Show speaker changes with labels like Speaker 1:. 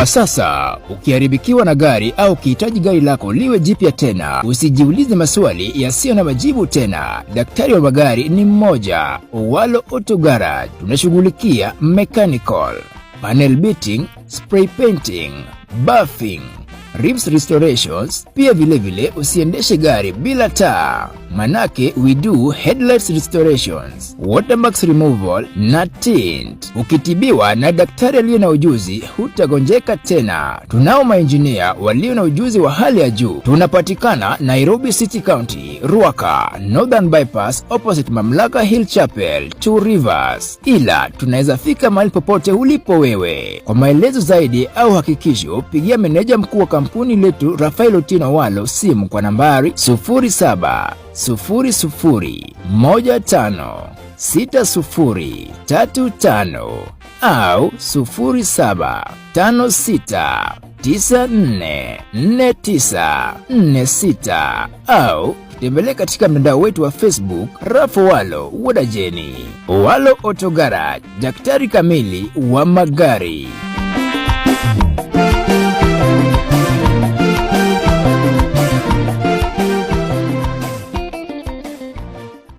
Speaker 1: Na sasa, ukiharibikiwa na gari au ukihitaji gari lako liwe jipya tena, usijiulize maswali yasiyo na majibu tena. Daktari wa magari ni mmoja, Owalo Auto Garage. Tunashughulikia mechanical, panel beating, spray painting, buffing, rims restorations. Pia vile usiendeshe gari bila taa, manake we do headlights restorations, watermarks removal na tint. Ukitibiwa na daktari aliye na ujuzi, hutagonjeka tena. Tunao maengineer walio na ujuzi wa hali ya juu. Tunapatikana Nairobi City County, Ruaka, Northern Bypass, opposite Mamlaka Hill Chapel, Two Rivers. Ila tunaweza fika mahali popote ulipo wewe. Kwa maelezo zaidi au hakikisho, pigia meneja mkuu wa kampuni letu Rafael Otieno Owalo simu kwa nambari 0700156035 au 0756944946 au tembelea katika mtandao wetu wa Facebook Raf Owalo Wodajeni. Owalo Auto Garage, daktari kamili wa magari.